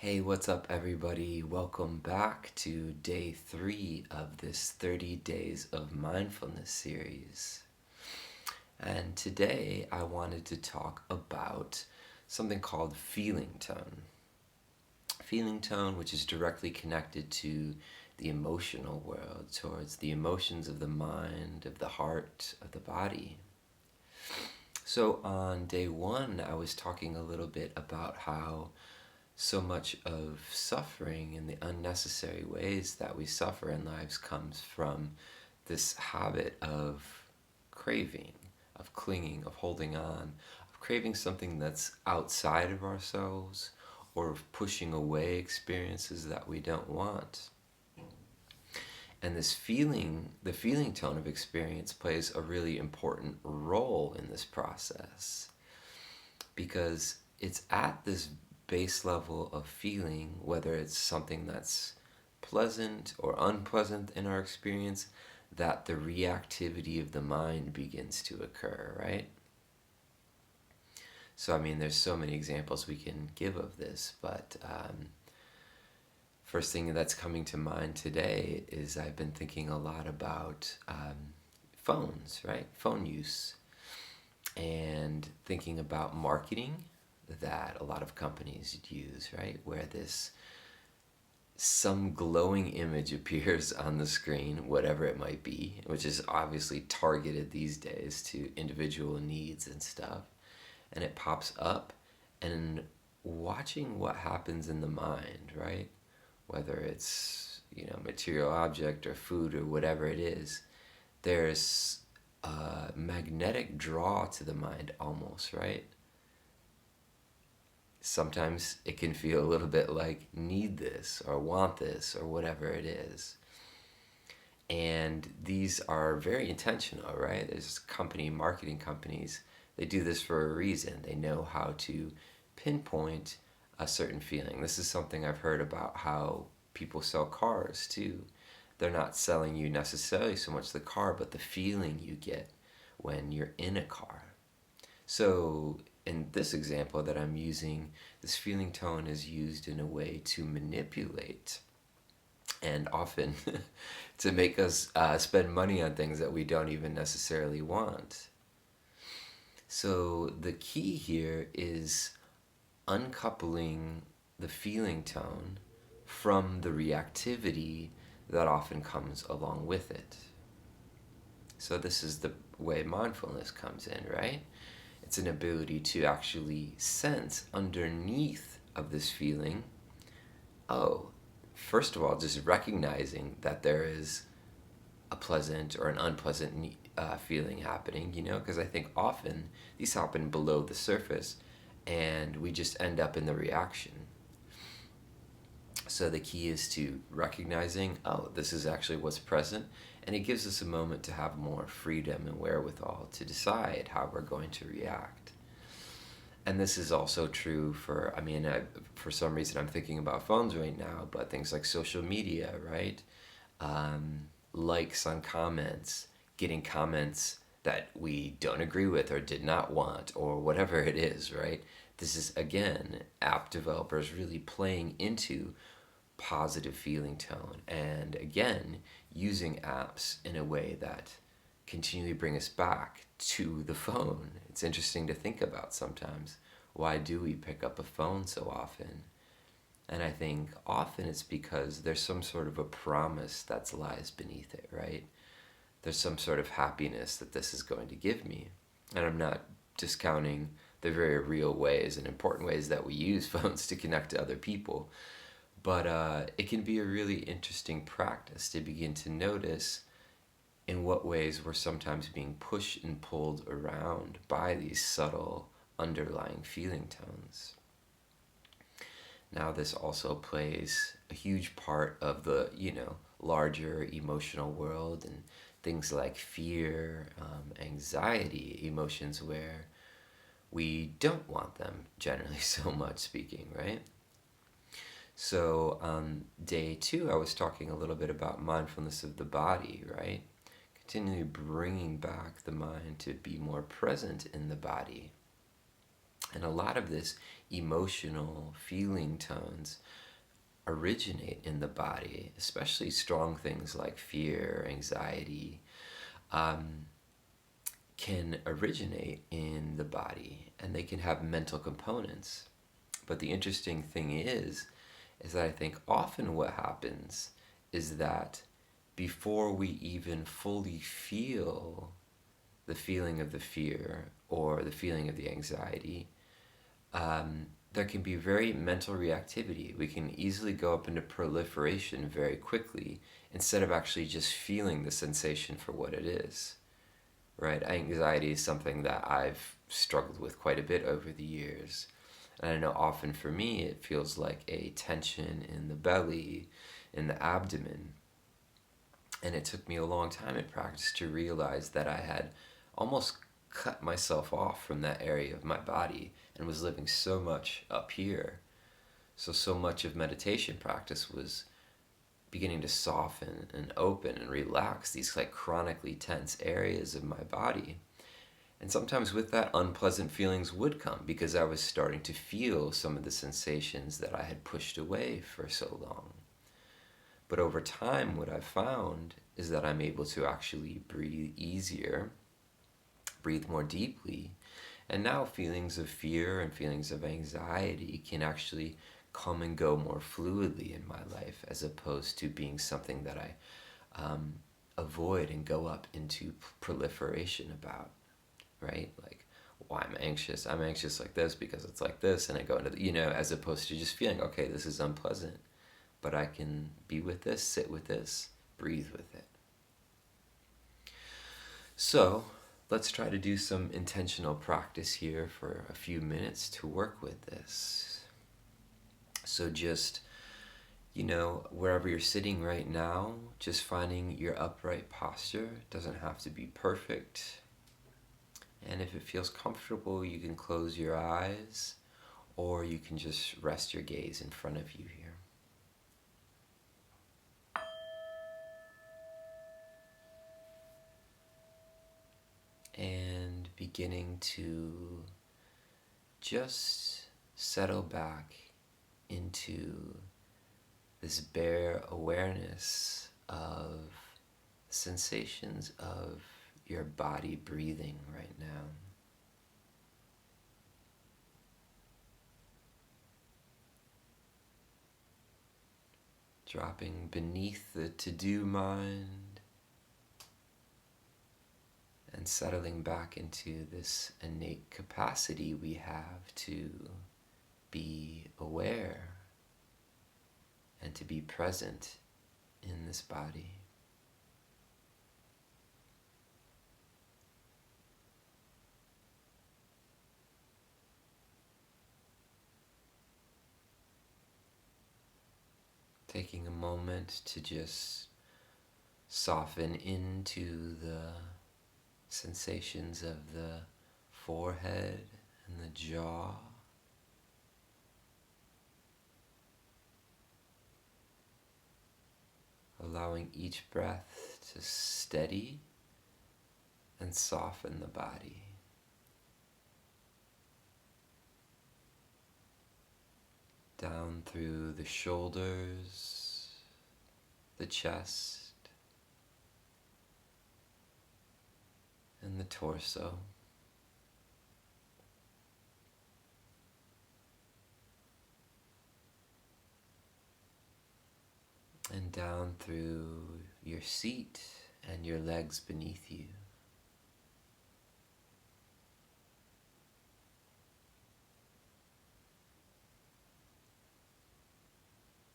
Hey, what's up, everybody? Welcome back to day 3 of this 30 Days of Mindfulness series. And today I wanted to talk about something called feeling tone. Feeling tone, which is directly connected to the emotional world, towards the emotions of the mind, of the heart, of the body. So on day 1, I was talking a little bit about how so much of suffering and the unnecessary ways that we suffer in lives comes from this habit of craving, of clinging, of holding on, of craving something that's outside of ourselves, or of pushing away experiences that we don't want. And this feeling, the feeling tone of experience, plays a really important role in this process because it's at this base level of feeling, whether it's something that's pleasant or unpleasant in our experience, that the reactivity of the mind begins to occur, right? So, I mean, there's so many examples we can give of this, but first thing that's coming to mind today is I've been thinking a lot about phones, right? Phone use, and thinking about marketing that a lot of companies use, right? Where some glowing image appears on the screen, whatever it might be, which is obviously targeted these days to individual needs and stuff. And it pops up, and watching what happens in the mind, right? Whether it's, material object or food or whatever it is, there's a magnetic draw to the mind almost, right? Sometimes it can feel a little bit like need this or want this or whatever it is. And these are very intentional, right? There's marketing companies, they do this for a reason. They know how to pinpoint a certain feeling. This is something I've heard about how people sell cars too. They're not selling you necessarily so much the car, but the feeling you get when you're in a car. So in this example that I'm using, this feeling tone is used in a way to manipulate and often to make us spend money on things that we don't even necessarily want. So the key here is uncoupling the feeling tone from the reactivity that often comes along with it. So this is the way mindfulness comes in, right? It's an ability to actually sense underneath of this feeling. Oh, first of all, just recognizing that there is a pleasant or an unpleasant feeling happening, because I think often these happen below the surface and we just end up in the reaction. So the key is to recognizing, oh, this is actually what's present, and it gives us a moment to have more freedom and wherewithal to decide how we're going to react. And this is also true for, for some reason I'm thinking about phones right now, but things like social media, right? Likes on comments, getting comments that we don't agree with or did not want or whatever it is, right? This is, again, app developers really playing into positive feeling tone and, again, using apps in a way that continually bring us back to the phone. It's interesting to think about sometimes. Why do we pick up a phone so often? And I think often it's because there's some sort of a promise that lies beneath it, right? There's some sort of happiness that this is going to give me. And I'm not discounting the very real ways and important ways that we use phones to connect to other people. But it can be a really interesting practice to begin to notice in what ways we're sometimes being pushed and pulled around by these subtle underlying feeling tones. Now, this also plays a huge part of the, larger emotional world, and things like fear, anxiety, emotions where we don't want them, generally so much speaking, right? So on day 2, I was talking a little bit about mindfulness of the body, right? Continually bringing back the mind to be more present in the body. And a lot of this emotional feeling tones originate in the body, especially strong things like fear, anxiety, um, can originate in the body, and they can have mental components. But the interesting thing is that I think often what happens is that before we even fully feel the feeling of the fear or the feeling of the anxiety, there can be very mental reactivity. We can easily go up into proliferation very quickly instead of actually just feeling the sensation for what it is. Right? Anxiety is something that I've struggled with quite a bit over the years. And I know often for me it feels like a tension in the belly, in the abdomen. And it took me a long time in practice to realize that I had almost cut myself off from that area of my body and was living so much up here. So much of meditation practice was beginning to soften and open and relax these like chronically tense areas of my body. And sometimes with that, unpleasant feelings would come because I was starting to feel some of the sensations that I had pushed away for so long. But over time, what I've found is that I'm able to actually breathe easier, breathe more deeply, and now feelings of fear and feelings of anxiety can actually come and go more fluidly in my life as opposed to being something that I avoid and go up into proliferation about, right? Like, why I'm anxious. I'm anxious like this because it's like this, and I go into as opposed to just feeling, okay, this is unpleasant, but I can be with this, sit with this, breathe with it. So let's try to do some intentional practice here for a few minutes to work with this. So just, wherever you're sitting right now, just finding your upright posture. Doesn't have to be perfect. And if it feels comfortable, you can close your eyes or you can just rest your gaze in front of you here. And beginning to just settle back into this bare awareness of sensations of your body breathing right now. Dropping beneath the to-do mind and settling back into this innate capacity we have to be aware and to be present in this body. Taking a moment to just soften into the sensations of the forehead and the jaw. Allowing each breath to steady and soften the body. Down through the shoulders, the chest, and the torso. And down through your seat and your legs beneath you.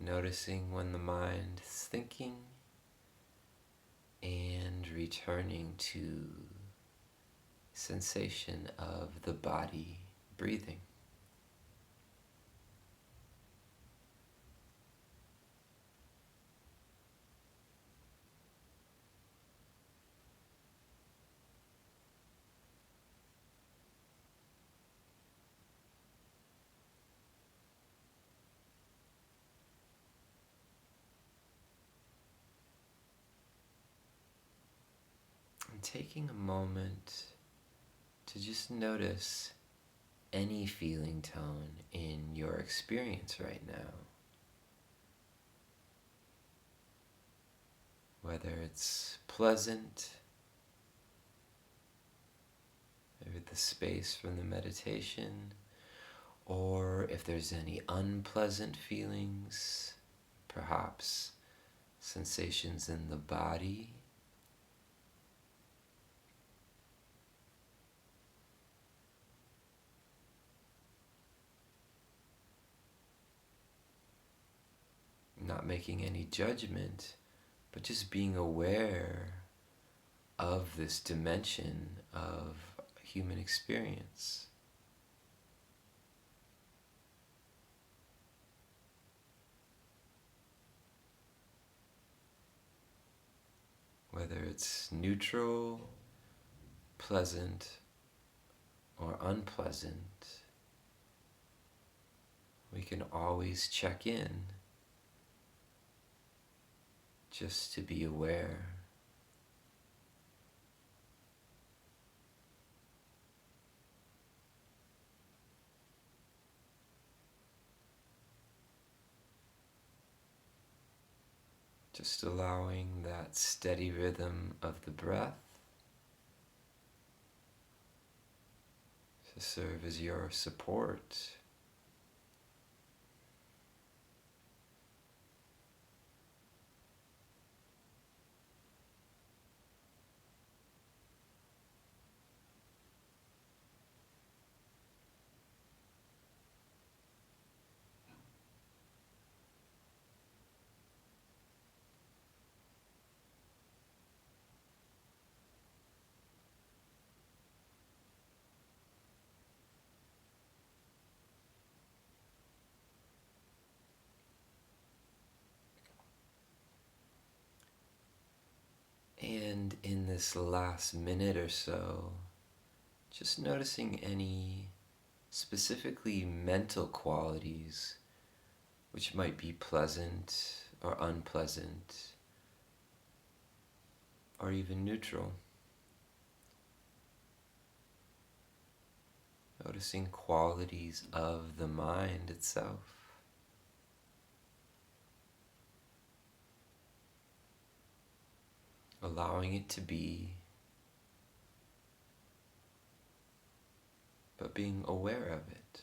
Noticing when the mind is thinking and returning to sensation of the body breathing. And taking a moment to just notice any feeling tone in your experience right now. Whether it's pleasant, maybe the space from the meditation, or if there's any unpleasant feelings, perhaps sensations in the body. Not making any judgment, but just being aware of this dimension of human experience. Whether it's neutral, pleasant, or unpleasant, we can always check in just to be aware. Just allowing that steady rhythm of the breath to serve as your support. And in this last minute or so, just noticing any specifically mental qualities which might be pleasant or unpleasant or even neutral. Noticing qualities of the mind itself. Allowing it to be, but being aware of it.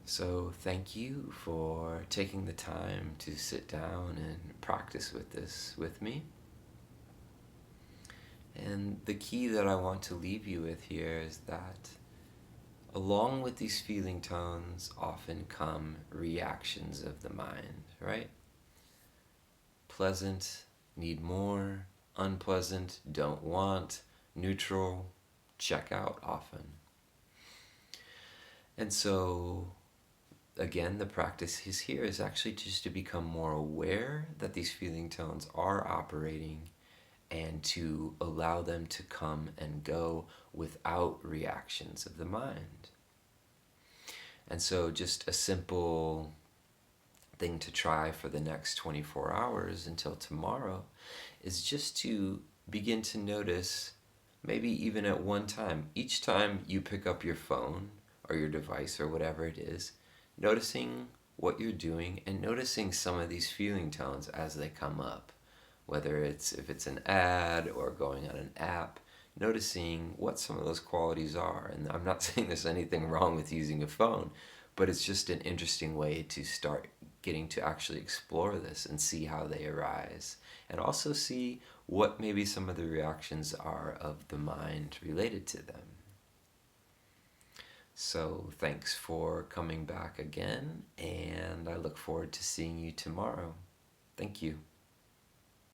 So thank you for taking the time to sit down and practice with this with me. And the key that I want to leave you with here is that along with these feeling tones often come reactions of the mind, right? Pleasant, need more; unpleasant, don't want; neutral, check out often. And so again, the practice is here is actually just to become more aware that these feeling tones are operating and to allow them to come and go without reactions of the mind. And so just a simple thing to try for the next 24 hours until tomorrow is just to begin to notice, maybe even at one time, each time you pick up your phone or your device or whatever it is, noticing what you're doing and noticing some of these feeling tones as they come up. Whether if it's an ad or going on an app, noticing what some of those qualities are. And I'm not saying there's anything wrong with using a phone, but it's just an interesting way to start getting to actually explore this and see how they arise. And also see what maybe some of the reactions are of the mind related to them. So thanks for coming back again, and I look forward to seeing you tomorrow. Thank you.